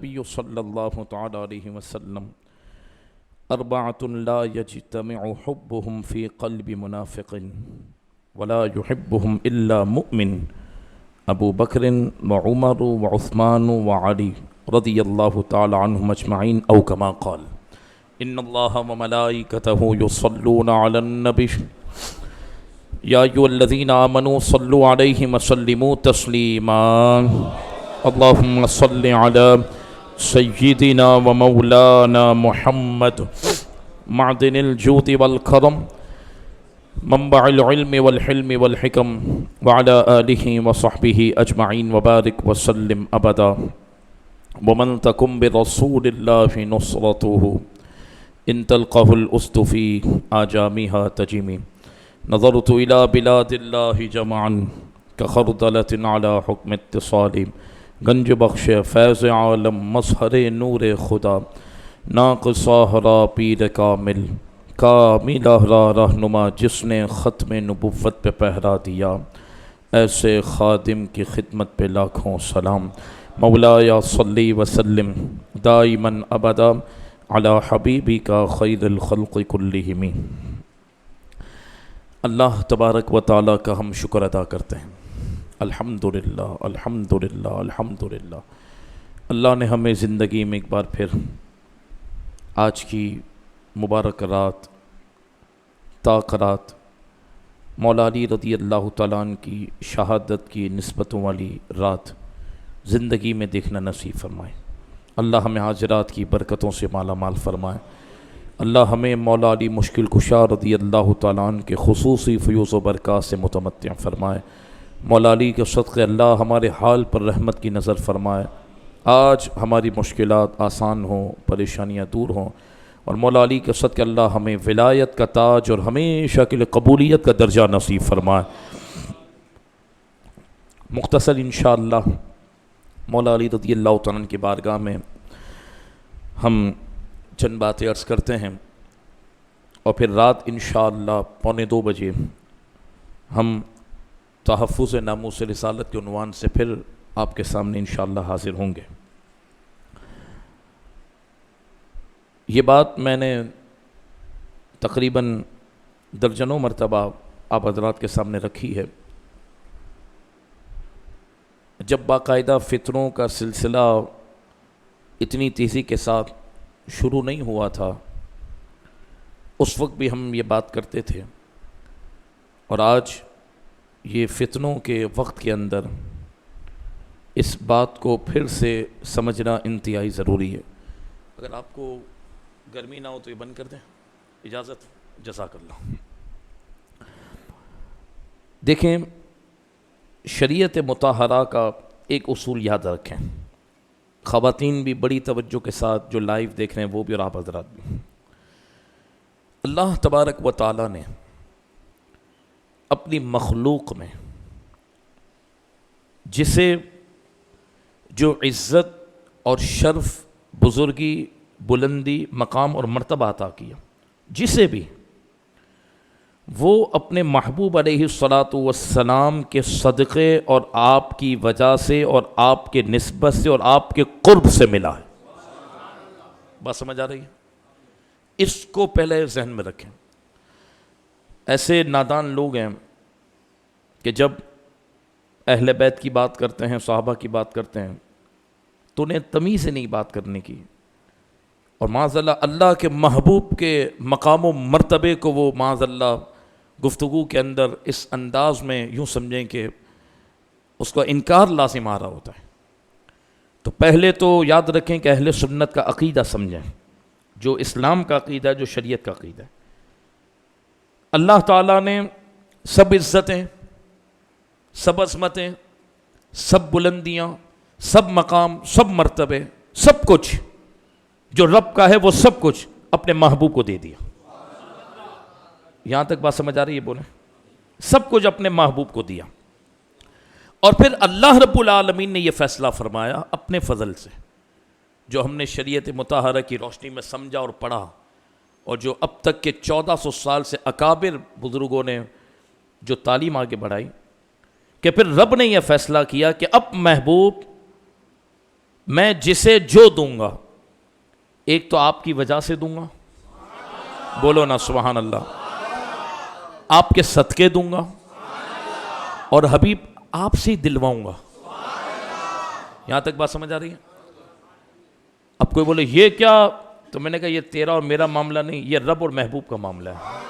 النبي صلى الله تعالى عليه وسلم أربعة لا يجتمع حبهم في قلب منافق ولا يحبهم إلا مؤمن أبو بكر وعمر وعثمان وعلي رضي الله تعالى عنهم أجمعين أو كما قال إن الله وملائكته يصلون على النبي يا أيها الذين آمنوا صلوا عليه وسلموا تسليما اللهم صل على سيدنا ومولانا محمد معدن الجود والكرم منبع العلم والحلم والحكم وعلى آله وصحبه أجمعين وبارك وسلم أبدا ومن تكن برسول الله نصرته إن تلقه الأسد في آجامها تجمي نظرت إلى بلاد الله جمعا كخردلة على حكم اتصال گنج بخش فیض عالم مظہر نور خدا ناقصہ را پیر کامل کامل را رہنما جس نے ختم نبوت پہ پہرا دیا ایسے خادم کی خدمت پہ لاکھوں سلام مولایا صلی وسلم دائما ابدا علی حبیبی کا خیر الخلق کلہم۔ اللہ تبارک و تعالیٰ کا ہم شکر ادا کرتے ہیں۔ الحمدللہ الحمدللہ الحمدللہ اللہ نے ہمیں زندگی میں ایک بار پھر آج کی مبارک رات تاقرات مولا علی رضی اللہ تعالیٰ عنہ کی شہادت کی نسبتوں والی رات زندگی میں دیکھنا نصیب فرمائے۔ اللہ ہمیں حاضرات کی برکتوں سے مالا مال فرمائے۔ اللہ ہمیں مولا علی مشکل کشا رضی اللہ تعالیٰ عنہ کے خصوصی فیوز و برکات سے متمتع فرمائے۔ مولا علی کے صدقے اللہ ہمارے حال پر رحمت کی نظر فرمائے۔ آج ہماری مشکلات آسان ہوں، پریشانیاں دور ہوں، اور مولا علی کے صدقے اللہ ہمیں ولایت کا تاج اور ہمیشہ کے لیے قبولیت کا درجہ نصیب فرمائے۔ مختصر انشاءاللہ مولا علی رضی اللہ تعالیٰ عنہ کی بارگاہ میں ہم چند باتیں عرض کرتے ہیں، اور پھر رات انشاءاللہ 1:45 بجے ہم تحفظ ناموس رسالت کے عنوان سے پھر آپ کے سامنے انشاءاللہ حاضر ہوں گے۔ یہ بات میں نے تقریباً درجنوں مرتبہ آپ حضرات کے سامنے رکھی ہے۔ جب باقاعدہ فتنوں کا سلسلہ اتنی تیزی کے ساتھ شروع نہیں ہوا تھا، اس وقت بھی ہم یہ بات کرتے تھے، اور آج یہ فتنوں کے وقت کے اندر اس بات کو پھر سے سمجھنا انتہائی ضروری ہے۔ اگر آپ کو گرمی نہ ہو تو یہ بند کر دیں، اجازت؟ جزاک اللہ۔ دیکھیں، شریعت مطہرہ کا ایک اصول یاد رکھیں، خواتین بھی بڑی توجہ کے ساتھ جو لائیو دیکھ رہے ہیں وہ بھی، اور آپ حضرات بھی۔ اللہ تبارک و تعالیٰ نے اپنی مخلوق میں جسے جو عزت اور شرف، بزرگی، بلندی، مقام اور مرتبہ عطا کیا، جسے بھی وہ اپنے محبوب علیہ الصلاۃ والسلام کے صدقے اور آپ کی وجہ سے اور آپ کے نسبت سے اور آپ کے قرب سے ملا ہے۔ بات سمجھ آ رہی ہے؟ اس کو پہلے ذہن میں رکھیں۔ ایسے نادان لوگ ہیں کہ جب اہل بیت کی بات کرتے ہیں، صحابہ کی بات کرتے ہیں، تو انہیں تمیز سے نہیں بات کرنے کی، اور معاذ اللہ اللہ کے محبوب کے مقام و مرتبے کو وہ معاذ اللہ گفتگو کے اندر اس انداز میں یوں سمجھیں کہ اس کا انکار لازم آ رہا ہوتا ہے۔ تو پہلے تو یاد رکھیں کہ اہل سنت کا عقیدہ سمجھیں، جو اسلام کا عقیدہ ہے، جو شریعت کا عقیدہ ہے۔ اللہ تعالیٰ نے سب عزتیں، سب عظمتیں، سب بلندیاں، سب مقام، سب مرتبے، سب کچھ جو رب کا ہے وہ سب کچھ اپنے محبوب کو دے دیا۔ یہاں تک بات سمجھ آ رہی ہے؟ بولیں، سب کچھ اپنے محبوب کو دیا، اور پھر اللہ رب العالمین نے یہ فیصلہ فرمایا اپنے فضل سے، جو ہم نے شریعت مطہرہ کی روشنی میں سمجھا اور پڑھا، اور جو اب تک کے 1400 سال سے اکابر بزرگوں نے جو تعلیم آگے بڑھائی، کہ پھر رب نے یہ فیصلہ کیا کہ اب محبوب میں جسے جو دوں گا ایک تو آپ کی وجہ سے دوں گا، بولو نا سبحان اللہ، آپ کے صدقے دوں گا، اور حبیب آپ سے ہی دلواؤں گا۔ یہاں تک بات سمجھ آ رہی ہے؟ اب کوئی بولے یہ کیا، تو میں نے کہا یہ تیرا اور میرا معاملہ نہیں، یہ رب اور محبوب کا معاملہ ہے۔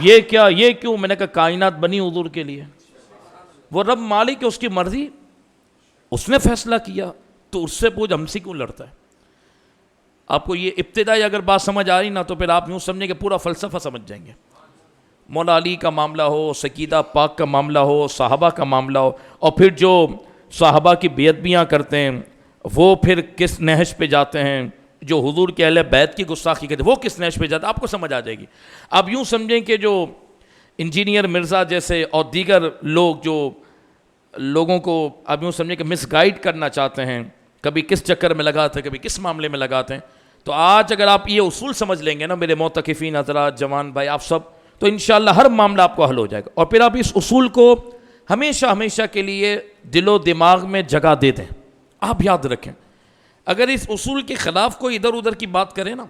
یہ کیا، یہ کیوں، میں نے کہا کائنات بنی حضور کے لیے، وہ رب مالک ہے، اس کی مرضی، اس نے فیصلہ کیا، تو اس سے پوچھ ہم سے کیوں لڑتا ہے؟ آپ کو یہ ابتدائی اگر بات سمجھ آ رہی نا تو پھر آپ یوں سمجھیں کہ پورا فلسفہ سمجھ جائیں گے۔ مولا علی کا معاملہ ہو، سکیدہ پاک کا معاملہ ہو، صحابہ کا معاملہ ہو، اور پھر جو صحابہ کی بیعتیاں کرتے ہیں وہ پھر کس نہج پہ جاتے ہیں، جو حضور کے اہل بیت کی گستاخی کرتے ہیں وہ کس نہج پہ جاتے ہیں، آپ کو سمجھ آ جائے گی۔ آپ یوں سمجھیں کہ جو انجینئر مرزا جیسے اور دیگر لوگ جو لوگوں کو آپ یوں سمجھیں کہ مس گائیڈ کرنا چاہتے ہیں، کبھی کس چکر میں لگاتے ہیں، کبھی کس معاملے میں لگاتے ہیں، تو آج اگر آپ یہ اصول سمجھ لیں گے نا میرے معتکفین حضرات، جوان بھائی، آپ سب، تو انشاءاللہ ہر معاملہ آپ کو حل ہو جائے گا۔ اور پھر آپ اس اصول کو ہمیشہ ہمیشہ کے لیے دل و دماغ میں جگہ دے دیں، آپ یاد رکھیں۔ اگر اس اصول کے خلاف کوئی ادھر ادھر کی بات کرے نا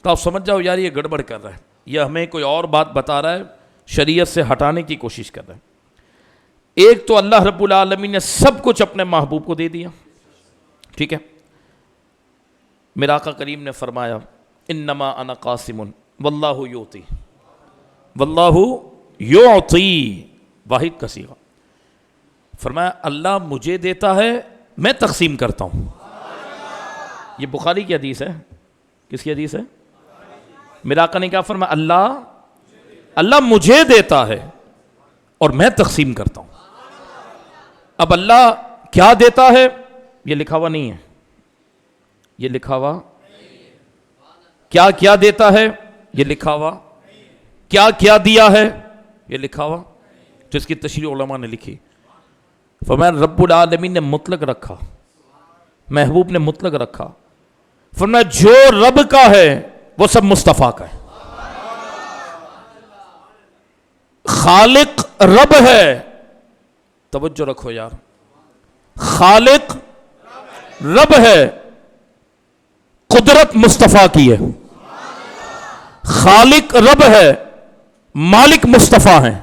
تو آپ سمجھ جاؤ یار یہ گڑبڑ کر رہا ہے، یہ ہمیں کوئی اور بات بتا رہا ہے، شریعت سے ہٹانے کی کوشش کر رہا ہے۔ ایک تو اللہ رب العالمین نے سب کچھ اپنے محبوب کو دے دیا، ٹھیک ہے؟ میرا آقا کریم نے فرمایا انما انا قاسم واللہ یعطی، واللہ یعطی، واحد کا صیغہ، فرمایا اللہ مجھے دیتا ہے، میں تقسیم کرتا ہوں۔ یہ بخاری کی حدیث ہے، کس کی حدیث ہے؟ میرا آقا نے کیا فرمایا، اللہ مجھے دیتا ہے اور میں تقسیم کرتا ہوں۔ اب اللہ کیا دیتا ہے یہ لکھا ہوا نہیں ہے، یہ لکھا ہوا، کیا کیا دیتا ہے یہ لکھا ہوا، کیا کیا دیا ہے یہ لکھا ہوا، جس کی تشریح علماء نے لکھی۔ فرمایا رب العالمین نے مطلق رکھا، محبوب نے مطلق رکھا، فرمایا جو رب کا ہے وہ سب مصطفیٰ کا ہے۔ خالق رب ہے، توجہ رکھو یار، خالق رب ہے، قدرت مصطفیٰ کی ہے۔ خالق رب ہے، مالک مصطفیٰ ہیں،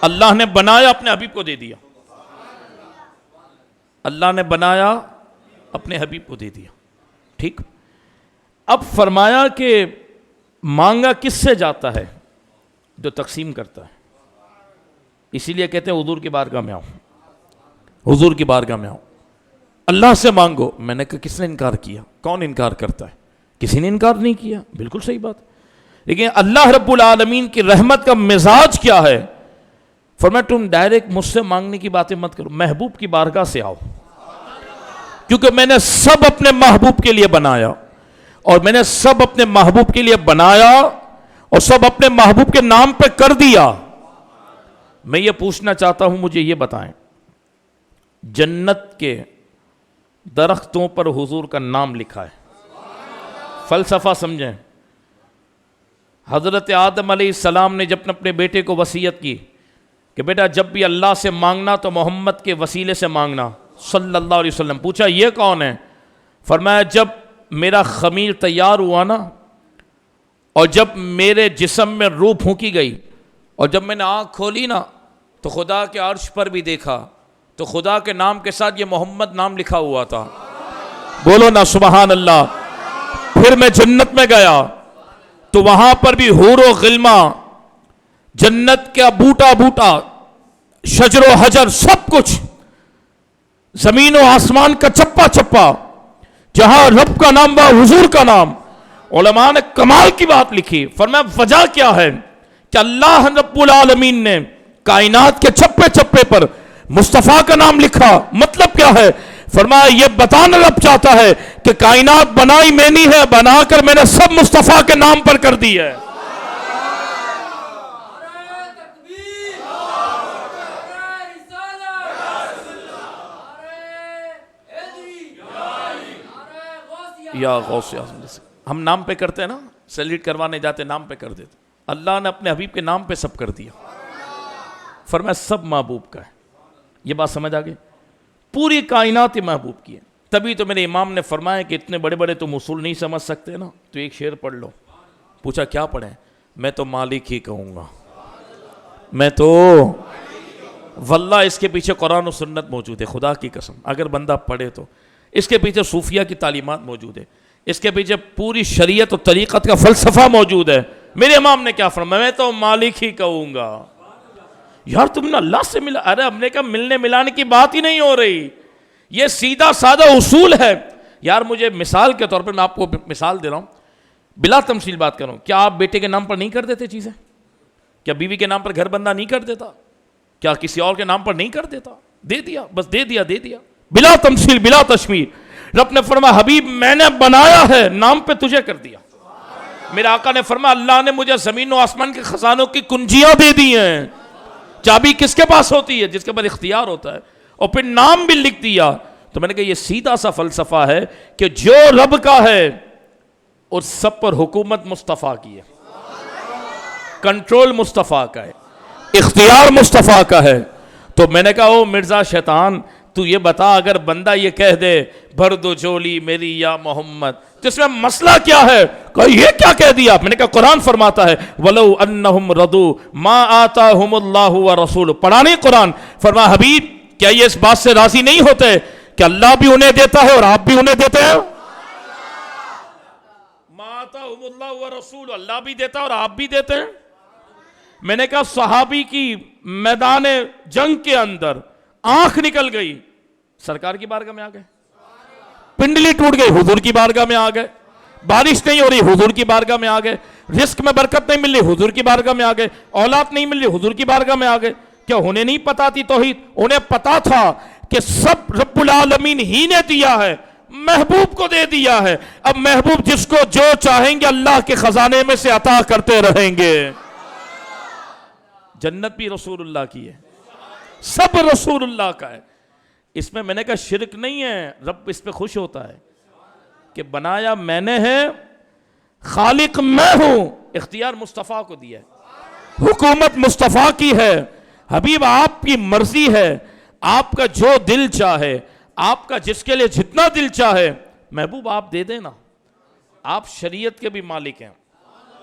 اللہ نے بنایا اپنے حبیب کو دے دیا، اللہ نے بنایا اپنے حبیب کو دے دیا، ٹھیک؟ اب فرمایا کہ مانگا کس سے جاتا ہے؟ جو تقسیم کرتا ہے۔ اسی لیے کہتے ہیں حضور کی بارگاہ میں آؤ، حضور کی بارگاہ میں آؤ، اللہ سے مانگو۔ میں نے کہا کس نے انکار کیا؟ کون انکار کرتا ہے؟ کسی نے انکار نہیں کیا، بالکل صحیح بات۔ لیکن اللہ رب العالمین کی رحمت کا مزاج کیا ہے؟ فرمایا تم ڈائریکٹ مجھ سے مانگنے کی باتیں مت کرو، محبوب کی بارگاہ سے آؤ، کیونکہ میں نے سب اپنے محبوب کے لیے بنایا، اور میں نے سب اپنے محبوب کے لیے بنایا اور سب اپنے محبوب کے نام پہ کر دیا۔ میں یہ پوچھنا چاہتا ہوں، مجھے یہ بتائیں، جنت کے درختوں پر حضور کا نام لکھا ہے، فلسفہ سمجھیں۔ حضرت آدم علیہ السلام نے جب اپنے بیٹے کو وصیت کی کہ بیٹا جب بھی اللہ سے مانگنا تو محمد کے وسیلے سے مانگنا صلی اللہ علیہ وسلم، پوچھا یہ کون ہے؟ فرمایا جب میرا خمیر تیار ہوا نا، اور جب میرے جسم میں روح پھونکی گئی، اور جب میں نے آنکھ کھولی نا تو خدا کے عرش پر بھی دیکھا تو خدا کے نام کے ساتھ یہ محمد نام لکھا ہوا تھا، بولو نا سبحان اللہ۔ پھر میں جنت میں گیا تو وہاں پر بھی حور و غلما، جنت کا بوٹا بوٹا، شجر و حجر، سب کچھ، زمین و آسمان کا چپا چپا، جہاں رب کا نام با حضور کا نام۔ علماء نے کمال کی بات لکھی، فرمایا وجہ کیا ہے کہ اللہ رب العالمین نے کائنات کے چپے چپے پر مصطفیٰ کا نام لکھا۔ مطلب کیا ہے؟ فرمایا یہ بتانا رب چاہتا ہے کہ کائنات بنائی میں نہیں ہے، بنا کر میں نے سب مصطفیٰ کے نام پر کر دی ہے۔ یا غوث اعظم، ہم نام پہ کرتے ہیں نا، سیلیٹ کروانے جاتے نام پہ کر دیتے، اللہ نے اپنے حبیب کے نام پہ سب کر دیا۔ فرمایا سب محبوب کا ہے، یہ بات سمجھ آ گئی؟ پوری کائنات محبوب کی ہے، تبھی تو میرے امام نے فرمایا کہ اتنے بڑے بڑے تم اصول نہیں سمجھ سکتے نا، تو ایک شعر پڑھ لو۔ پوچھا کیا پڑھیں؟ میں تو مالک ہی کہوں گا، میں تو واللہ اس کے پیچھے قرآن و سنت موجود ہے، خدا کی قسم اگر بندہ پڑھے تو اس کے پیچھے صوفیہ کی تعلیمات موجود ہے، اس کے پیچھے پوری شریعت و طریقت کا فلسفہ موجود ہے۔ میرے امام نے کیا فرمایا؟ میں تو مالک ہی کہوں گا۔ یار تم نے اللہ سے ملا؟ ارے ہم نے کہا ملنے ملانے کی بات ہی نہیں ہو رہی، یہ سیدھا سادہ اصول ہے۔ یار مجھے مثال کے طور پر میں آپ کو مثال دے رہا ہوں، بلا تمثیل بات کروں، کیا آپ بیٹے کے نام پر نہیں کر دیتے چیزیں؟ کیا بیوی کے نام پر گھر بندہ نہیں کر دیتا؟ کیا کسی اور کے نام پر نہیں کر دیتا؟ دے دیا، بس دے دیا، دے دیا، بلا تمثیل بلا تشمیر۔ رب نے فرمایا حبیب میں نے بنایا ہے، نام پہ تجھے کر دیا۔ میرے آقا نے فرمایا اللہ نے مجھے زمین و آسمان کے خزانوں کی کنجیاں دے دی ہیں۔ چابی کس کے پاس ہوتی ہے؟ جس کے پاس اختیار ہوتا ہے، اور پھر نام بھی لکھ دیا۔ تو میں نے کہا یہ سیدھا سا فلسفہ ہے کہ جو رب کا ہے اور سب پر حکومت مصطفیٰ کی ہے، کنٹرول مصطفیٰ کا ہے، اختیار مصطفیٰ کا ہے۔ تو میں نے کہا او مرزا شیطان تو یہ بتا اگر بندہ یہ کہہ دے بھر دو جولی میری یا محمد، تو اس میں مسئلہ کیا ہے؟ کہا یہ کیا کہہ دیا؟ میں نے کہا قرآن فرماتا ہے وَلَوْ أَنَّهُمْ رَضُوا مَا آتَاهُمُ اللَّهُ وَرَسُولُهُ۔ پڑھا نہیں قرآن؟ فرمایا حبیب کیا یہ اس بات سے راضی نہیں ہوتے کہ اللہ بھی انہیں دیتا ہے اور آپ بھی انہیں دیتے ہیں؟ مَا آتَاهُمُ اللَّهُ وَرَسُولُهُ، اللہ بھی دیتا ہے اور آپ بھی دیتے ہیں۔ میں نے کہا صحابی کی میدان جنگ کے اندر آنکھ نکل گئی، سرکار کی بارگاہ میں آ گئے، پنڈلی ٹوٹ گئی حضور کی بارگاہ میں آ گئے، بارش نہیں ہو رہی حضور کی بارگاہ میں آ گئے، رزق میں برکت نہیں مل رہی حضور کی بارگاہ میں آ گئے، اولاد نہیں مل رہی حضور کی بارگاہ میں آ گئے۔ کیا انہیں نہیں پتا تھی توحید؟ انہیں پتا تھا کہ سب رب العالمین ہی نے دیا ہے، محبوب کو دے دیا ہے، اب محبوب جس کو جو چاہیں گے اللہ کے خزانے میں سے عطا کرتے رہیں گے۔ جنت بھی رسول اللہ کی ہے، سب رسول اللہ کا ہے۔ اس میں نے کہا شرک نہیں ہے، رب اس پہ خوش ہوتا ہے کہ بنایا میں نے ہے، خالق میں ہوں، اختیار مصطفیٰ کو دیا ہے، حکومت مصطفیٰ کی ہے۔ حبیب آپ کی مرضی ہے، آپ کا جو دل چاہے، آپ کا جس کے لیے جتنا دل چاہے محبوب آپ دے دینا۔ آپ شریعت کے بھی مالک ہیں،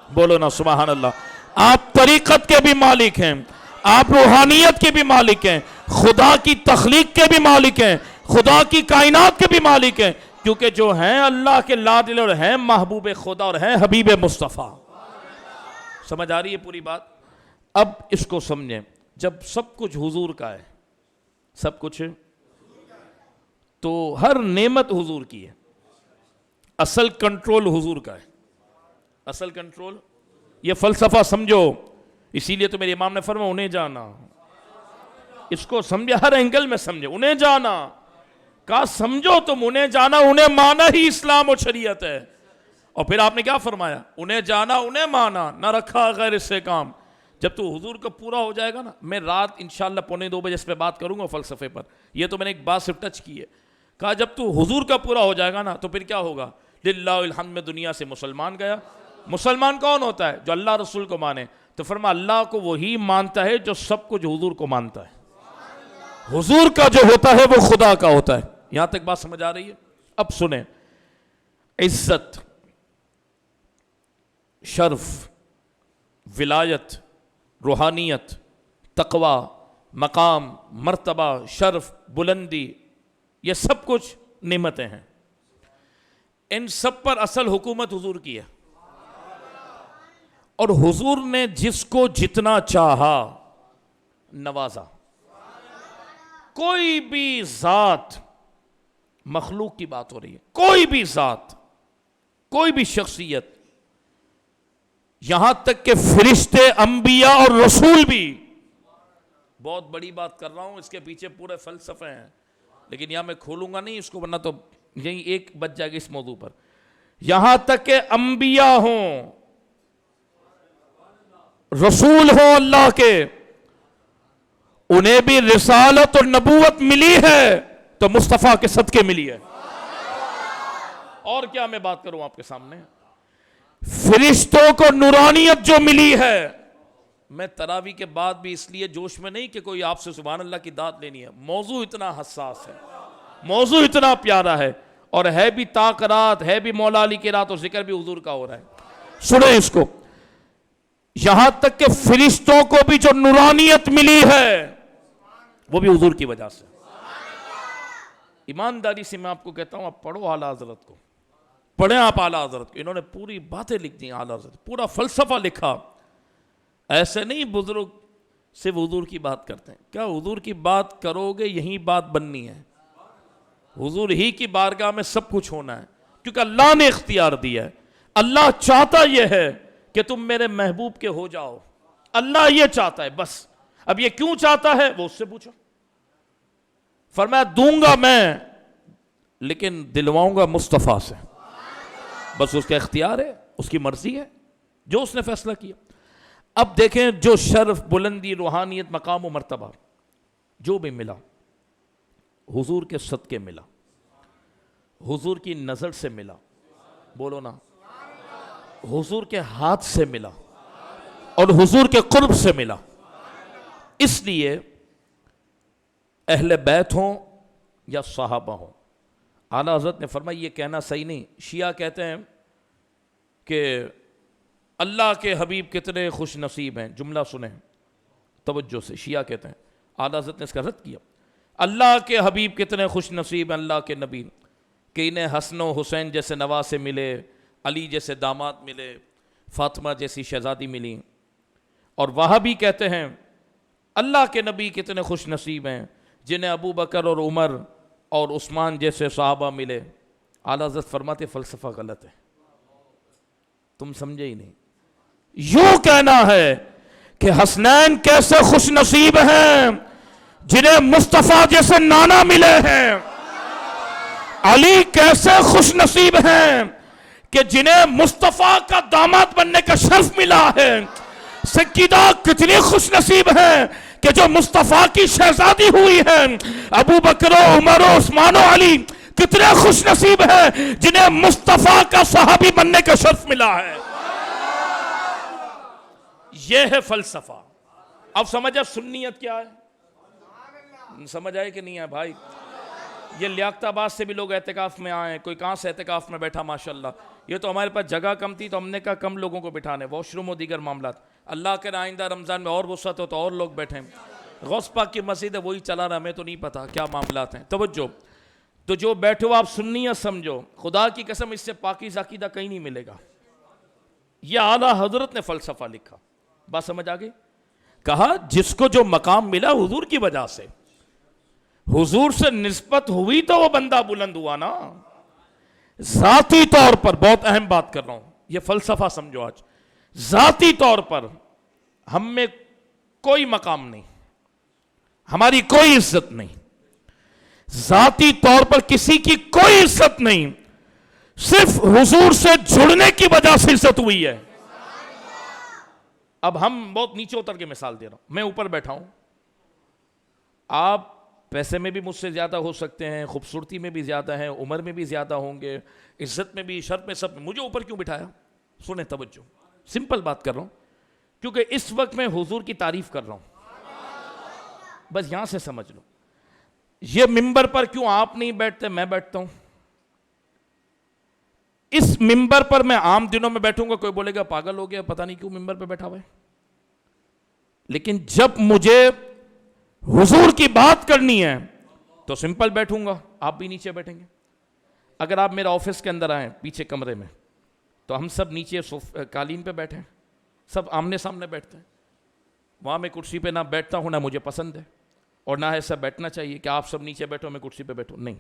بولو نا سبحان اللہ، آپ طریقت کے بھی مالک ہیں، آپ روحانیت کے بھی مالک ہیں، خدا کی تخلیق کے بھی مالک ہیں، خدا کی کائنات کے بھی مالک ہیں، کیونکہ جو ہیں اللہ کے لادل اور ہیں محبوب خدا اور ہیں حبیب مصطفیٰ۔ سمجھ آ رہی ہے پوری بات؟ اب اس کو سمجھیں، جب سب کچھ حضور کا ہے، سب کچھ تو ہر نعمت حضور کی ہے، اصل کنٹرول حضور کا ہے، اصل کنٹرول۔ یہ فلسفہ سمجھو، اسی لیے تو میرے امام نے فرمایا انہیں جانا، اس کو سمجھے، ہر اینگل میں سمجھے، انہیں جانا۔ کہا سمجھو تم انہیں جانا، انہیں مانا ہی اسلام و شریعت ہے۔ اور پھر آپ نے کیا فرمایا؟ انہیں جانا انہیں مانا، نہ رکھا غیر اس سے کام۔ جب تو حضور کا پورا ہو جائے گا نا، میں رات انشاءاللہ 1:45 اس پہ بات کروں گا فلسفے پر، یہ تو میں نے ایک بات صرف ٹچ کی ہے۔ کہا جب تو حضور کا پورا ہو جائے گا نا تو پھر کیا ہوگا؟ للہ الحمد میں دنیا سے مسلمان گیا۔ مسلمان کون ہوتا ہے؟ جو اللہ رسول کو مانے۔ تو فرما اللہ کو وہی مانتا ہے جو سب کچھ حضور کو مانتا ہے، حضور کا جو ہوتا ہے وہ خدا کا ہوتا ہے۔ یہاں تک بات سمجھ آ رہی ہے؟ اب سنیں، عزت، شرف، ولایت، روحانیت، تقوی، مقام، مرتبہ، شرف، بلندی، یہ سب کچھ نعمتیں ہیں، ان سب پر اصل حکومت حضور کی ہے۔ اور حضور نے جس کو جتنا چاہا نوازا۔ کوئی بھی ذات، مخلوق کی بات ہو رہی ہے، کوئی بھی ذات، کوئی بھی شخصیت، یہاں تک کہ فرشتے، انبیاء اور رسول بھی، بہت بڑی بات کر رہا ہوں، اس کے پیچھے پورے فلسفے ہیں، لیکن یہاں میں کھولوں گا نہیں اس کو، ورنہ تو یہی ایک بچ جائے گا اس موضوع پر۔ یہاں تک کہ انبیاء ہوں، رسول ہوں اللہ کے، انہیں بھی رسالت اور نبوت ملی ہے تو مصطفیٰ کے صدقے ملی ہے۔ اور کیا میں بات کروں آپ کے سامنے؟ فرشتوں کو نورانیت جو ملی ہے۔ میں تراویح کے بعد بھی اس لیے جوش میں نہیں کہ کوئی آپ سے سبحان اللہ کی داد لینی ہے، موضوع اتنا حساس ہے، موضوع اتنا پیارا ہے اور ہے بھی تاقرات، ہے بھی مولا علی کی رات اور ذکر بھی حضور کا ہو رہا ہے. سنیں اس کو. یہاں تک کہ فرشتوں کو بھی جو نورانیت ملی ہے وہ بھی حضور کی وجہ سے. ایمانداری سے میں آپ کو کہتا ہوں، آپ پڑھو اعلیٰ حضرت کو، پڑھیں آپ اعلیٰ حضرت کو. انہوں نے پوری باتیں لکھ دی اعلیٰ حضرت، پورا فلسفہ لکھا. ایسے نہیں بزرگ صرف حضور کی بات کرتے ہیں. کیا حضور کی بات کرو گے یہی بات بننی ہے؟ حضور ہی کی بارگاہ میں سب کچھ ہونا ہے، کیونکہ اللہ نے اختیار دیا ہے. اللہ چاہتا یہ ہے کہ تم میرے محبوب کے ہو جاؤ. اللہ یہ چاہتا ہے بس. اب یہ کیوں چاہتا ہے وہ اس سے پوچھو. فرمایا دوں گا میں لیکن دلواؤں گا مصطفیٰ سے. بس اس کا اختیار ہے، اس کی مرضی ہے، جو اس نے فیصلہ کیا. اب دیکھیں جو شرف، بلندی، روحانیت، مقام و مرتبہ جو بھی ملا حضور کے صدقے ملا، حضور کی نظر سے ملا. بولو نا. حضور کے ہاتھ سے ملا اور حضور کے قرب سے ملا. اس لیے اہل بیت ہوں یا صحابہ ہوں، اعلیٰ حضرت نے فرمایا یہ کہنا صحیح نہیں. شیعہ کہتے ہیں کہ اللہ کے حبیب کتنے خوش نصیب ہیں. جملہ سنیں توجہ سے. شیعہ کہتے ہیں، اعلیٰ حضرت نے اس کا رد کیا، اللہ کے حبیب کتنے خوش نصیب ہیں اللہ کے نبی کہ انہیں حسن و حسین جیسے نواسے ملے، علی جیسے داماد ملے، فاطمہ جیسی شہزادی ملی. اور وہابی کہتے ہیں اللہ کے نبی کتنے خوش نصیب ہیں جنہیں ابو بکر اور عمر اور عثمان جیسے صحابہ ملے. اعلیٰ حضرت فرماتے فلسفہ غلط ہے، تم سمجھے ہی نہیں. یوں کہنا ہے کہ حسنین کیسے خوش نصیب ہیں جنہیں مصطفیٰ جیسے نانا ملے ہیں، علی کیسے خوش نصیب ہیں کہ جنہیں مصطفیٰ کا داماد بننے کا شرف ملا ہے، سیدہ کتنی خوش نصیب ہیں کہ جو مصطفیٰ کی شہزادی ہوئی ہے، ابو بکر و عمر و عثمان و علی کتنے خوش نصیب ہیں جنہیں مصطفیٰ کا صحابی بننے کا شرف ملا ہے. یہ ہے فلسفہ. اب سمجھا سنیت کیا ہے؟ سمجھ آئے کہ نہیں ہے بھائی؟ یہ لیاقت آباد سے بھی لوگ اعتکاف میں آئے، کوئی کہاں سے اعتکاف میں بیٹھا ماشاءاللہ. یہ تو ہمارے پاس جگہ کم تھی تو ہم نے کہا کم لوگوں کو بٹھانے، واش روم و دیگر معاملات. اللہ کے آئندہ رمضان میں اور وسعت ہو تو اور لوگ بیٹھیں. غوث پاک کی مسجد ہے وہی چلا رہا، ہمیں تو نہیں پتا کیا معاملات ہیں. توجہ. تو جو بیٹھو آپ سنیت سمجھو، خدا کی قسم اس سے پاکیزہ عقیدہ کہیں نہیں ملے گا. یہ اعلیٰ حضرت نے فلسفہ لکھا. بات سمجھ آ گئی؟ کہا جس کو جو مقام ملا حضور کی وجہ سے، حضور سے نسبت ہوئی تو وہ بندہ بلند ہوا نا. ذاتی طور پر، بہت اہم بات کر رہا ہوں، یہ فلسفہ سمجھو. آج ذاتی طور پر ہم میں کوئی مقام نہیں، ہماری کوئی عزت نہیں، ذاتی طور پر کسی کی کوئی عزت نہیں، صرف حضور سے جڑنے کی وجہ سے عزت ہوئی ہے. اب ہم بہت نیچے اتر کے مثال دے رہا ہوں. میں اوپر بیٹھا ہوں، آپ پیسے میں بھی مجھ سے زیادہ ہو سکتے ہیں، خوبصورتی میں بھی زیادہ ہیں، عمر میں بھی زیادہ ہوں گے، عزت میں بھی، شرف میں، سب میں. مجھے اوپر کیوں بٹھایا؟ سنیں توجہ، سمپل بات کر رہا ہوں، کیونکہ اس وقت میں حضور کی تعریف کر رہا ہوں. بس یہاں سے سمجھ لو. یہ ممبر پر کیوں آپ نہیں بیٹھتے، میں بیٹھتا ہوں. اس ممبر پر میں عام دنوں میں بیٹھوں گا، کوئی بولے گا پاگل ہو گیا پتہ نہیں کیوں ممبر پہ بیٹھا ہوا ہے. لیکن جب مجھے حضور کی بات کرنی ہے تو سمپل بیٹھوں گا، آپ بھی نیچے بیٹھیں گے. اگر آپ میرے آفس کے اندر آئیں پیچھے کمرے میں تو ہم سب نیچے قالین پہ بیٹھے ہیں، سب آمنے سامنے بیٹھتے ہیں. وہاں میں کرسی پہ نہ بیٹھتا ہوں، نہ مجھے پسند ہے، اور نہ ایسا بیٹھنا چاہیے کہ آپ سب نیچے بیٹھو میں کرسی پہ بیٹھوں، نہیں.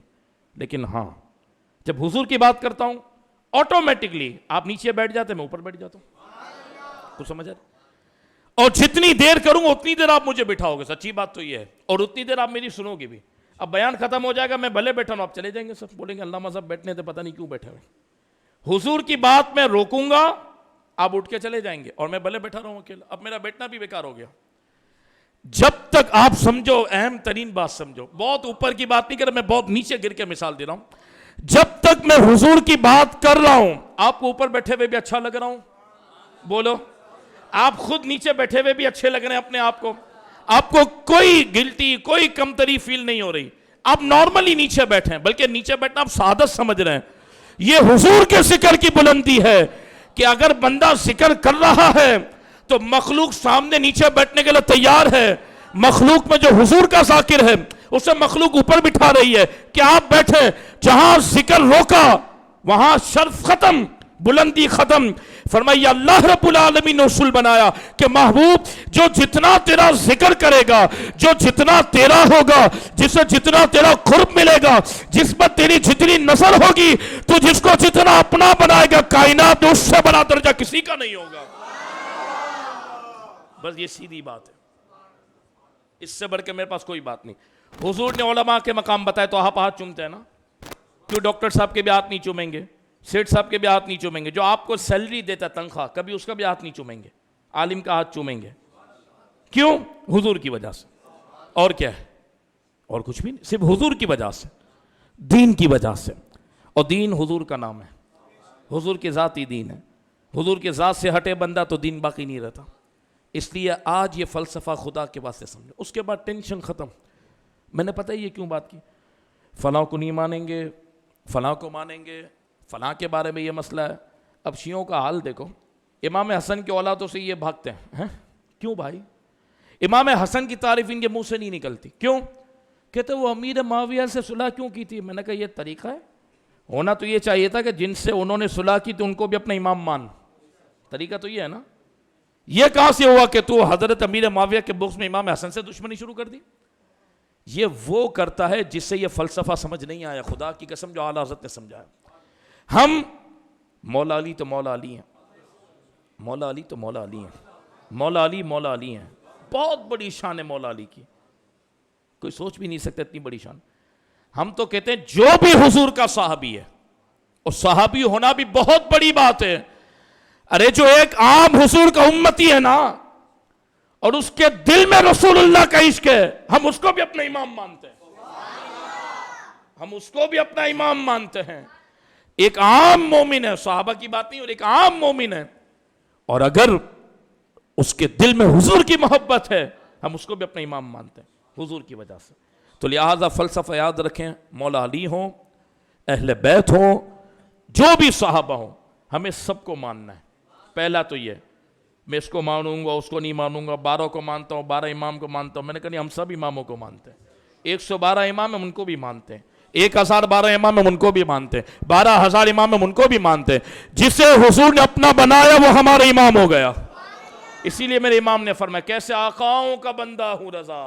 لیکن ہاں جب حضور کی بات کرتا ہوں آٹومیٹکلی آپ نیچے بیٹھ جاتے ہیں، میں اوپر بیٹھ جاتا ہوں. کچھ سمجھ آئے؟ اور جتنی دیر کروں گا اتنی دیر آپ مجھے بٹھاؤ گے، سچی بات تو یہ ہے، اور اتنی دیر آپ میری سنو گے بھی. اب بیان ختم ہو جائے گا، میں بھلے بیٹھا ہوں، آپ چلے جائیں گے، سب بولیں گے علامہ صاحب بیٹھنے تھے پتہ نہیں کیوں بیٹھے ہوئے. حضور کی بات میں روکوں گا، آپ اٹھ کے چلے جائیں گے، اور میں بھلے بیٹھا رہوں اکیلا. اب میرا بیٹھنا بھی بیکار ہو گیا. جب تک آپ سمجھو، اہم ترین بات سمجھو، بہت اوپر کی بات نہیں کر رہا، میں بہت نیچے گر کے مثال دے رہا ہوں. جب تک میں حضور کی بات کر رہا ہوں، آپ کو اوپر بیٹھے ہوئے بھی اچھا لگ رہا ہوں، بولو. آپ خود نیچے بیٹھے ہوئے بھی اچھے لگ رہے ہیں اپنے آپ کو، آپ کو کوئی گلٹی، کوئی کمتری فیل نہیں ہو رہی. آپ نارملی نیچے بیٹھے ہیں، بلکہ نیچے بیٹھنا آپ سعادت سمجھ رہے ہیں. یہ حضور کے ذکر کی بلندی ہے کہ اگر بندہ ذکر کر رہا ہے تو مخلوق سامنے نیچے بیٹھنے کے لیے تیار ہے. مخلوق میں جو حضور کا ذاکر ہے اسے مخلوق اوپر بٹھا رہی ہے کہ آپ بیٹھے. جہاں ذکر روکا وہاں شرف ختم، بلندی ختم. فرمایا اللہ رب العالمین نے اصول بنایا کہ محبوب جو جتنا تیرا ذکر کرے گا، جو جتنا تیرا ہوگا، جسے جتنا تیرا قرب ملے گا، جس پر تیری جتنی نظر ہوگی، تو جس کو جتنا اپنا بنائے گا کائنات میں اس سے بڑا درجہ کسی کا نہیں ہوگا. بس یہ سیدھی بات ہے، اس سے بڑھ کے میرے پاس کوئی بات نہیں. حضور نے علماء کے مقام بتائے تو آپ ہاتھ چومتے ہیں نا. کیوں ڈاکٹر صاحب کے بھی ہاتھ نہیں چومیں گے؟ سیٹ صاحب کے بھی ہاتھ نہیں چومیں گے؟ جو آپ کو سیلری دیتا ہے تنخواہ، کبھی اس کا بھی ہاتھ نہیں چومیں گے؟ عالم کا ہاتھ چومیں گے. کیوں؟ حضور کی وجہ سے. اور کیا ہے؟ اور کچھ بھی نہیں، صرف حضور کی وجہ سے، دین کی وجہ سے. اور دین حضور کا نام ہے، حضور کی ذاتی دین ہے. حضور کے ذات سے ہٹے بندہ تو دین باقی نہیں رہتا. اس لیے آج یہ فلسفہ خدا کے واسطے سمجھو. اس کے بعد ٹینشن ختم. میں نے پتہ ہی یہ کیوں بات کی، فلاں کو نہیں مانیں گے، فلاں کو مانیں گے، فلاں کے بارے میں یہ مسئلہ ہے. اب شیعوں کا حال دیکھو، امام حسن کی اولادوں سے یہ بھاگتے ہیں. کیوں بھائی؟ امام حسن کی تعریف ان کے منہ سے نہیں نکلتی. کیوں؟ کہتے وہ امیر معاویہ سے صلح کیوں کی تھی؟ میں نے کہا یہ طریقہ ہے؟ ہونا تو یہ چاہیے تھا کہ جن سے انہوں نے صلح کی تو ان کو بھی اپنا امام مان. طریقہ تو یہ ہے نا. یہ کہاں سے ہوا کہ تو حضرت امیر معاویہ کے بغض میں امام حسن سے دشمنی شروع کر دی؟ یہ وہ کرتا ہے جس سے یہ فلسفہ سمجھ نہیں آیا. خدا کی قسم جو اعلیٰ حضرت نے سمجھایا. ہم مولا علی تو مولا علی ہیں، مولا علی تو مولا علی ہیں، مولا علی مولا علی ہیں. بہت بڑی شان ہے مولا علی کی، کوئی سوچ بھی نہیں سکتا اتنی بڑی شان. ہم تو کہتے ہیں جو بھی حضور کا صحابی ہے، اور صحابی ہونا بھی بہت بڑی بات ہے. ارے جو ایک عام حضور کا امتی ہے نا، اور اس کے دل میں رسول اللہ کا عشق ہے، ہم اس کو بھی اپنا امام مانتے ہیں. ہم اس کو بھی اپنا امام مانتے ہیں. ایک عام مومن ہے، صحابہ کی بات نہیں، اور ایک عام مومن ہے، اور اگر اس کے دل میں حضور کی محبت ہے ہم اس کو بھی اپنا امام مانتے ہیں حضور کی وجہ سے. تو لہذا فلسفہ یاد رکھیں، مولا علی ہوں، اہل بیت ہوں، جو بھی صحابہ ہوں، ہمیں سب کو ماننا ہے. پہلا تو یہ، میں اس کو مانوں گا اس کو نہیں مانوں گا، 12 کو مانتا ہوں 12 امام کو مانتا ہوں. میں نے کہا نہیں، ہم سب اماموں کو مانتے ہیں. 112 امام ہم ان کو بھی مانتے ہیں، 1012 امام ہم ان کو بھی مانتے ہیں، 12,000 امام ہم ان کو بھی مانتے ہیں. جسے حضور نے اپنا بنایا وہ ہمارا امام ہو گیا. اسی لیے میرے امام نے فرمایا کیسے آقاؤں کا بندہ ہوں رضا،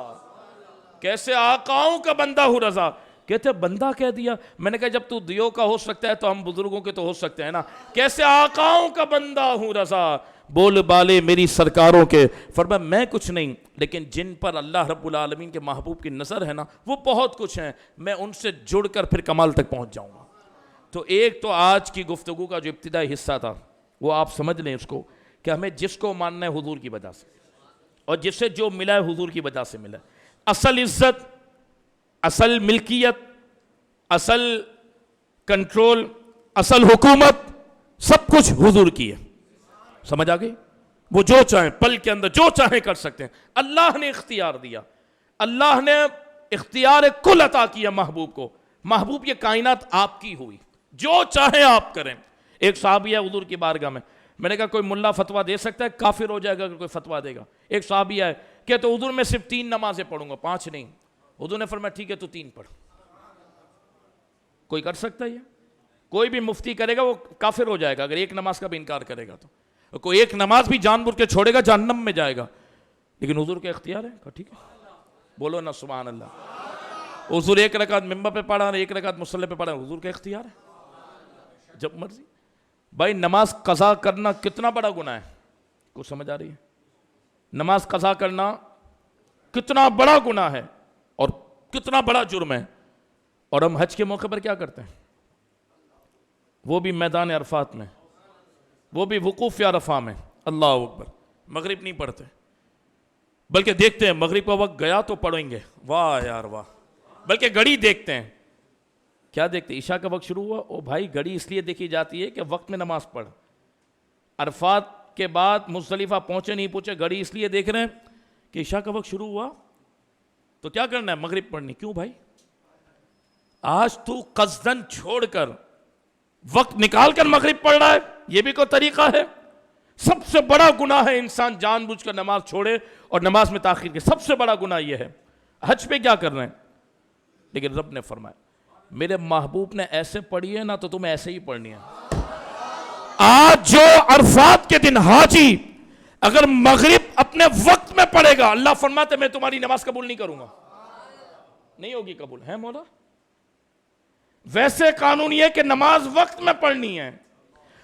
کیسے آقاؤں کا بندہ ہوں رضا. کہتے بندہ کہہ دیا؟ میں نے کہا جب تو دیو کا ہو سکتا ہے تو ہم بزرگوں کے تو ہو سکتے ہیں نا. کیسے آقاؤں کا بندہ ہوں رضا، بول بالے میری سرکاروں کے. فرمایا میں کچھ نہیں، لیکن جن پر اللہ رب العالمین کے محبوب کی نظر ہے نا وہ بہت کچھ ہیں. میں ان سے جڑ کر پھر کمال تک پہنچ جاؤں گا. تو ایک تو آج کی گفتگو کا جو ابتدائی حصہ تھا وہ آپ سمجھ لیں اس کو، کہ ہمیں جس کو ماننا ہے حضور کی وجہ سے، اور جس سے جو ملا ہے حضور کی وجہ سے ملا ہے. اصل عزت، اصل ملکیت، اصل کنٹرول، اصل حکومت سب کچھ حضور کی ہے. سمجھ آ گئی؟ وہ جو چاہیں پل کے اندر جو چاہیں کر سکتے ہیں. اللہ نے اختیار دیا، اللہ نے اختیار کل عطا کیا محبوب کو. محبوب یہ کائنات آپ کی ہوئی، جو چاہیں آپ کریں. ایک صحابی ہے حضور کی بارگاہ میں نے کہا کوئی ملا فتویٰ دے سکتا ہے؟ کافر ہو جائے گا اگر کوئی فتویٰ دے گا. ایک صحابی ہے کہ تو حضور میں صرف 3 نمازیں پڑھوں گا، 5 نہیں. حضور نے فرمایا ٹھیک ہے تو 3 پڑھ. کوئی کر سکتا ہے یہ؟ کوئی بھی مفتی کرے گا وہ کافر ہو جائے گا اگر ایک نماز کا بھی انکار کرے گا. تو کوئی ایک نماز بھی جان بوجھ کے چھوڑے گا جہنم میں جائے گا. لیکن حضور کا اختیار ہے. کہا ٹھیک ہے، بولو نا سبحان اللہ. حضور 1 رکعت ممبر پہ پڑھا، 1 رکعت مصلی پہ پڑھا، حضور کا اختیار ہے، جب مرضی. بھائی نماز قضا کرنا کتنا بڑا گناہ ہے، کچھ سمجھ آ رہی ہے؟ نماز قضا کرنا کتنا بڑا گناہ ہے اور کتنا بڑا جرم ہے. اور ہم حج کے موقع پر کیا کرتے ہیں؟ وہ بھی میدان عرفات میں، وہ بھی وقوف عرفہ میں. اللہ اکبر. مغرب نہیں پڑھتے، بلکہ دیکھتے ہیں مغرب کا وقت گیا تو پڑھیں گے، واہ یار واہ. بلکہ گھڑی دیکھتے ہیں. کیا دیکھتے؟ عشاء کا وقت شروع ہوا. او بھائی گھڑی اس لیے دیکھی جاتی ہے کہ وقت میں نماز پڑھ. عرفات کے بعد مزدلفہ پہنچے نہیں پہنچے، گھڑی اس لیے دیکھ رہے ہیں کہ عشاء کا وقت شروع ہوا تو کیا کرنا ہے؟ مغرب پڑھنی. کیوں بھائی؟ آج تو قصدن چھوڑ کر وقت نکال کر مغرب پڑھ رہا ہے، یہ بھی کوئی طریقہ ہے؟ سب سے بڑا گناہ ہے انسان جان بوجھ کر نماز چھوڑے اور نماز میں تاخیر کے، سب سے بڑا گناہ یہ ہے۔ حج پہ کیا کر رہے ہیں؟ لیکن رب نے فرمایا میرے محبوب نے ایسے پڑھی ہے نا تو تمہیں ایسے ہی پڑھنی ہے۔ آج جو عرفات کے دن حاجی اگر مغرب اپنے وقت میں پڑھے گا، اللہ فرماتے میں تمہاری نماز قبول نہیں کروں گا، نہیں ہوگی قبول، ہے مولا؟ ویسے قانون یہ کہ نماز وقت میں پڑھنی ہے،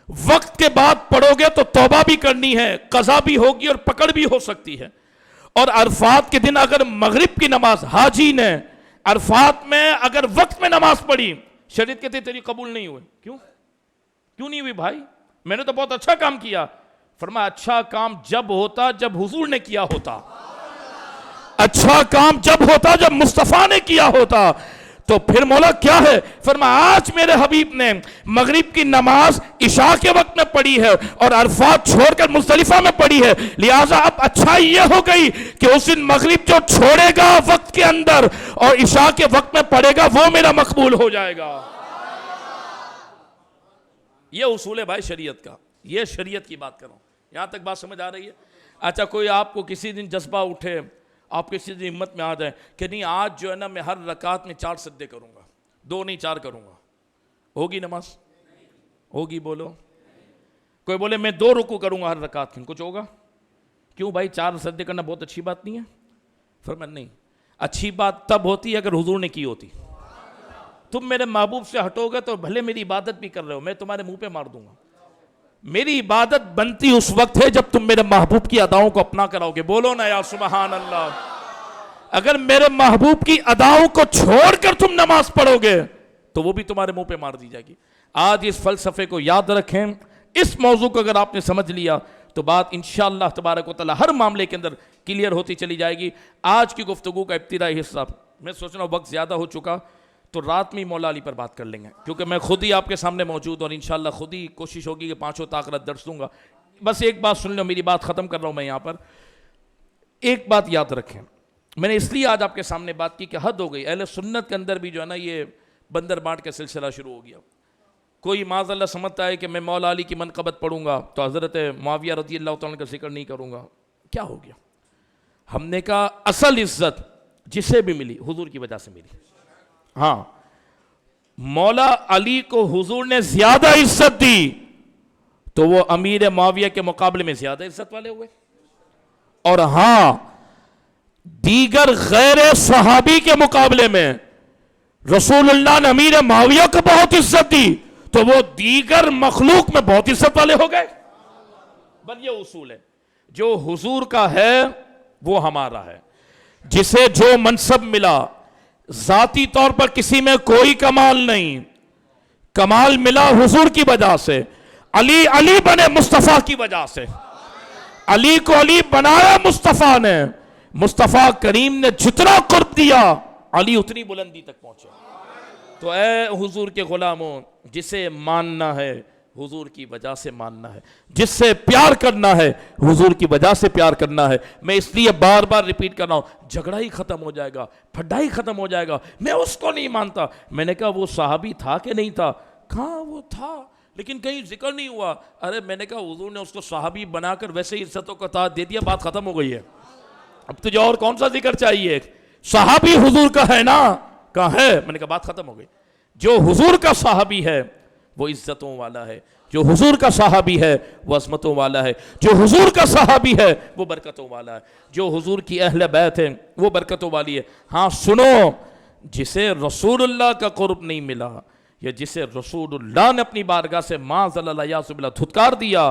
وقت کے بعد پڑھو گے تو توبہ بھی کرنی ہے، قضا بھی ہوگی اور پکڑ بھی ہو سکتی ہے۔ اور عرفات کے دن اگر مغرب کی نماز حاجی نے عرفات میں اگر وقت میں نماز پڑھی، شریعت کہتے تیری قبول نہیں ہوئی۔ کیوں نہیں ہوئی بھائی؟ میں نے تو بہت اچھا کام کیا۔ فرمایا اچھا کام جب ہوتا جب حضور نے کیا ہوتا، اچھا کام جب ہوتا جب مصطفیٰ نے کیا ہوتا۔ تو پھر مولا کیا ہے؟ فرمایا آج میرے حبیب نے مغرب کی نماز عشاء کے وقت میں پڑھی ہے اور عرفات چھوڑ کر مزدلفہ میں پڑھی ہے، لہٰذا اب اچھا یہ ہو گئی کہ اس دن مغرب جو چھوڑے گا وقت کے اندر اور عشاء کے وقت میں پڑھے گا وہ میرا مقبول ہو جائے گا۔ یہ اصول ہے بھائی شریعت کا، یہ شریعت کی بات کروں، یہاں تک بات سمجھ آ رہی ہے؟ اچھا کوئی آپ کو کسی دن جذبہ اٹھے، آپ کسی دن ہمت میں آ جائے کہ نہیں آج جو ہے نا میں ہر رکعت میں 4 سجدے کروں گا، 2 نہیں 4 کروں گا، ہوگی نماز؟ ہوگی بولو؟ کوئی بولے میں 2 رکوع کروں گا ہر رکعت میں، کچھ ہوگا؟ کیوں بھائی 4 سجدے کرنا بہت اچھی بات نہیں ہے؟ فرمایا نہیں، اچھی بات تب ہوتی ہے اگر حضور نے کی ہوتی۔ تم میرے محبوب سے ہٹو گے تو بھلے میری عبادت بھی کر رہے ہو، میں تمہارے منہ پہ مار دوں گا۔ میری عبادت بنتی اس وقت ہے جب تم میرے محبوب کی اداؤں کو اپنا کراؤ گے، بولو نا یا سبحان اللہ۔ اگر میرے محبوب کی اداؤں کو چھوڑ کر تم نماز پڑھو گے تو وہ بھی تمہارے منہ پہ مار دی جائے گی۔ آج اس فلسفے کو یاد رکھیں، اس موضوع کو اگر آپ نے سمجھ لیا تو بات انشاءاللہ تبارک و تعالی ہر معاملے کے اندر کلیئر ہوتی چلی جائے گی۔ آج کی گفتگو کا ابتدائی حصہ میں سوچ رہا ہوں وقت زیادہ ہو چکا تو رات میں مولا علی پر بات کر لیں گے، کیونکہ میں خود ہی آپ کے سامنے موجود اور انشاءاللہ خود ہی کوشش ہوگی کہ 5 طاقت درس دوں گا۔ بس ایک بات سن لو، میری بات ختم کر رہا ہوں میں یہاں پر۔ ایک بات یاد رکھیں، میں نے اس لیے آج آپ کے سامنے بات کی کہ حد ہو گئی، اہل سنت کے اندر بھی جو ہے نا یہ بندر بانٹ کا سلسلہ شروع ہو گیا۔ کوئی معاذ اللہ سمجھتا ہے کہ میں مولا علی کی منقبت پڑھوں گا تو حضرت معاویہ رضی اللہ تعالیٰ کا ذکر نہیں کروں گا، کیا ہو گیا؟ ہم نے کہا اصل عزت جسے بھی ملی حضور کی وجہ سے ملی۔ ہاں مولا علی کو حضور نے زیادہ عزت دی تو وہ امیر معاویہ کے مقابلے میں زیادہ عزت والے ہوئے، اور ہاں دیگر غیر صحابی کے مقابلے میں رسول اللہ نے امیر معاویہ کو بہت عزت دی تو وہ دیگر مخلوق میں بہت عزت والے ہو گئے۔ بل یہ اصول ہے، جو حضور کا ہے وہ ہمارا ہے، جسے جو منصب ملا ذاتی طور پر کسی میں کوئی کمال نہیں، کمال ملا حضور کی وجہ سے۔ علی بنے مصطفیٰ کی وجہ سے، علی کو علی بنایا مصطفیٰ نے، مصطفیٰ کریم نے جتنا قرب دیا علی اتنی بلندی تک پہنچے۔ تو اے حضور کے غلاموں، جسے ماننا ہے حضور کی وجہ سے ماننا ہے، جس سے پیار کرنا ہے حضور کی وجہ سے پیار کرنا ہے۔ میں اس لیے بار بار ریپیٹ کر رہا ہوں، جھگڑا ہی ختم ہو جائے گا، پھڈا ہی ختم ہو جائے گا، میں اس کو نہیں مانتا۔ میں نے کہا وہ صحابی تھا کہ نہیں تھا؟ کہاں وہ تھا لیکن کہیں ذکر نہیں ہوا۔ ارے میں نے کہا حضور نے اس کو صحابی بنا کر ویسے ہی عزتوں کا تاج دے دیا، بات ختم ہو گئی ہے۔ اب تجھے اور کون سا ذکر چاہیے؟ صحابی حضور کا ہے نا، کہاں ہے؟ میں نے کہا بات ختم ہو گئی۔ جو حضور کا صحابی ہے وہ عزتوں والا ہے، جو حضور کا صحابی ہے وہ عظمتوں والا ہے، جو حضور کا صحابی ہے وہ برکتوں والا ہے، جو حضور کی اہل بیت ہے وہ برکتوں والی ہے۔ ہاں سنو، جسے رسول اللہ کا قرب نہیں ملا یا جسے رسول اللہ نے اپنی بارگاہ سے معاذ اللہ یعص باللہ دھتکار دیا،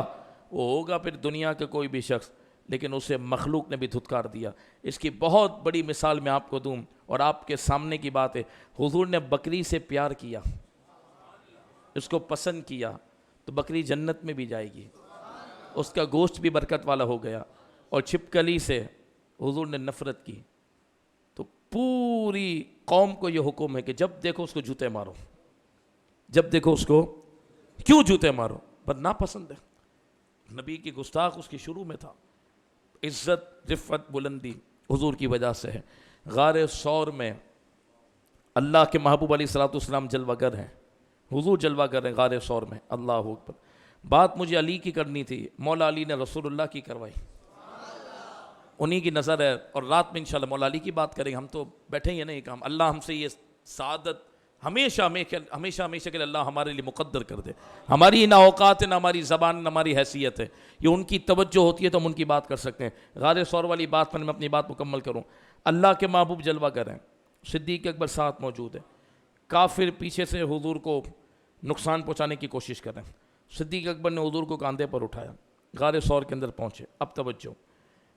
وہ ہوگا پھر دنیا کا کوئی بھی شخص، لیکن اسے مخلوق نے بھی دھتکار دیا۔ اس کی بہت بڑی مثال میں آپ کو دوں اور آپ کے سامنے کی بات ہے، حضور نے بکری سے پیار کیا، اس کو پسند کیا تو بکری جنت میں بھی جائے گی، اس کا گوشت بھی برکت والا ہو گیا۔ اور چھپکلی سے حضور نے نفرت کی تو پوری قوم کو یہ حکم ہے کہ جب دیکھو اس کو جوتے مارو، جب دیکھو اس کو کیوں جوتے مارو، پر ناپسند ہے۔ نبی کی گستاخ اس کی شروع میں تھا۔ عزت، رفت، بلندی حضور کی وجہ سے ہے۔ غار ثور میں اللہ کے محبوب علیہ الصلوۃ والسلام جلوہ گر ہیں، حضور جلوہ گر ہیں غار ثور میں. اللہ اکبر. بات مجھے علی کی کرنی تھی، مولا علی نے رسول اللہ کی کروائی، انہی کی نظر ہے. اور رات میں انشاءاللہ مولا علی کی بات کریں گے. ہم تو بیٹھے ہی ہیں نا ایک ہم. اللہ ہم سے یہ سعادت ہمیشہ ہمیشہ ہمیشہ کے لیے اللہ ہمارے لیے مقدر کر دے. ہماری نہ اوقات ہے، نہ ہماری زبان، نہ ہماری حیثیت ہے. یہ ان کی توجہ ہوتی ہے تو ہم ان کی بات کر سکتے ہیں. غار ثور والی بات پر میں اپنی بات مکمل کروں. اللہ کے محبوب جلوہ گر ہیں، صدیق اکبر ساتھ موجود ہے. کافر پیچھے سے حضور کو نقصان پہنچانے کی کوشش کر رہے ہیں. صدیق اکبر نے حضور کو کاندھے پر اٹھایا، غار ثور کے اندر پہنچے. اب توجہ،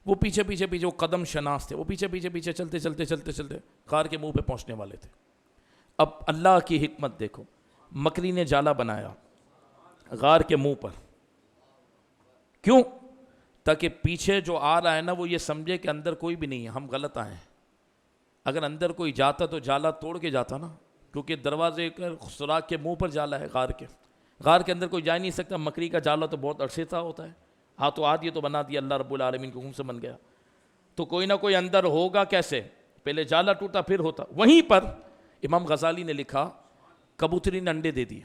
وہ پیچھے وہ قدم شناس تھے، وہ پیچھے چلتے غار کے منہ پہ پہنچنے والے تھے. اب اللہ کی حکمت دیکھو، مکری نے جالا بنایا غار کے منہ پر. کیوں؟ تاکہ پیچھے جو آ رہا ہے نا وہ یہ سمجھے کہ اندر کوئی بھی نہیں ہے، ہم غلط آئے ہیں. اگر اندر کوئی جاتا تو جالا توڑ کے جاتا نا، کیونکہ دروازے کے سوراخ کے منہ پر جالا ہے. غار کے اندر کوئی جا نہیں سکتا. مکری کا جالا تو بہت عرصے سے ہوتا ہے، ہاتھوں ہاتھ یہ تو بنا دیا اللہ رب العالمین کے حکم سے بن گیا. تو کوئی نہ کوئی اندر ہوگا. کیسے؟ پہلے جالا ٹوٹا پھر ہوتا. وہیں پر امام غزالی نے لکھا کبوتری نے انڈے دے دیے.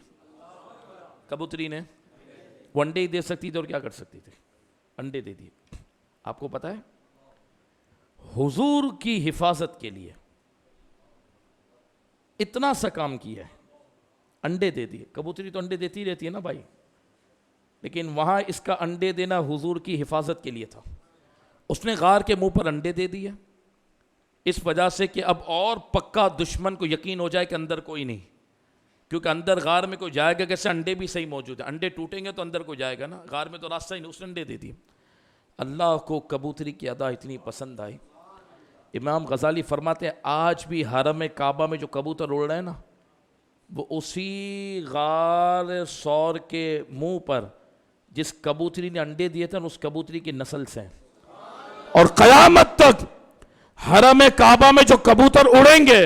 کبوتری نے وہ انڈے ہی دے سکتی تھی اور کیا کر سکتی تھی؟ انڈے دے دیے. آپ کو پتہ ہے حضور کی حفاظت کے لیے اتنا سا کام کیا ہے، انڈے دے دیے. کبوتری تو انڈے دیتی رہتی ہے نا بھائی، لیکن وہاں اس کا انڈے دینا حضور کی حفاظت کے لیے تھا. اس نے غار کے منہ پر انڈے دے دیے اس وجہ سے کہ اب اور پکا دشمن کو یقین ہو جائے کہ اندر کوئی نہیں. کیونکہ اندر غار میں کوئی جائے گا کیسے؟ انڈے بھی صحیح موجود ہیں. انڈے ٹوٹیں گے تو اندر کو جائے گا نا، غار میں تو راستہ ہی نہیں. اس نے انڈے دے دیے. اللہ کو کبوتری کی ادا اتنی پسند آئی. امام غزالی فرماتے ہیں آج بھی حرم کعبہ میں جو کبوتر اڑ رہے ہیں نا، وہ اسی غار ثور کے منہ پر جس کبوتری نے انڈے دیے تھے اس کبوتری کی نسل سے ہیں. اور قیامت تک حرم کعبہ میں جو کبوتر اڑیں گے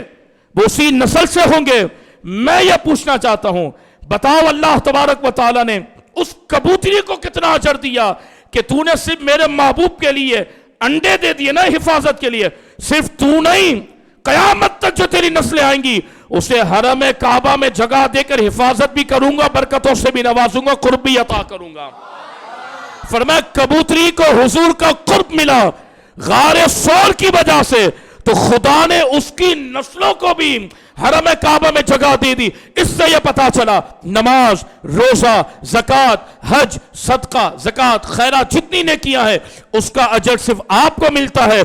وہ اسی نسل سے ہوں گے. میں یہ پوچھنا چاہتا ہوں، بتاؤ اللہ تبارک و تعالیٰ نے اس کبوتری کو کتنا اجر دیا کہ تو نے صرف میرے محبوب کے لیے انڈے دے دیے نا حفاظت کے لیے. صرف تو نہیں، قیامت تک جو تیری نسلیں آئیں گی اسے حرم کعبہ میں جگہ دے کر حفاظت بھی کروں گا، برکتوں سے بھی نوازوں گا، قرب بھی عطا کروں گا. فرمایا کبوتری کو حضور کا قرب ملا غار ثور کی وجہ سے، تو خدا نے اس کی نسلوں کو بھی حرم کعبہ میں جگہ دے دی. اس سے یہ پتا چلا نماز، روزہ، زکوٰۃ، حج، صدقہ، زکوٰۃ، خیرات جتنی نے کیا ہے اس کا اجر صرف آپ کو ملتا ہے.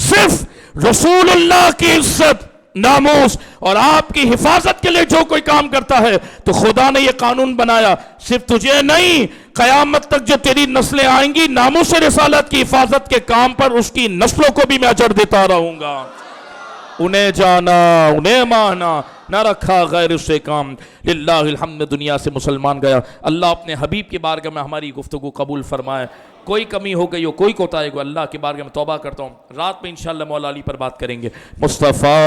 صرف رسول اللہ کی عزت، ناموس اور آپ کی حفاظت کے لیے جو کوئی کام کرتا ہے تو خدا نے یہ قانون بنایا صرف تجھے نہیں، قیامت تک جو تیری نسلیں آئیں گی ناموس رسالت کی حفاظت کے کام پر اس کی نسلوں کو بھی میں اجر دیتا رہوں گا. انہیں جانا، انہیں مانا، نہ رکھا غیر اس سے کام. للہ الحمد. دنیا سے مسلمان گیا. اللہ اپنے حبیب کی بارگاہ میں ہماری گفتگو قبول فرمائے. کوئی کمی ہو گئی ہو، کوئی کوتاہی ہو، اللہ کی بارگاہ میں توبہ کرتا ہوں. رات میں انشاءاللہ مولا علی پر بات کریں گے. مصطفیٰ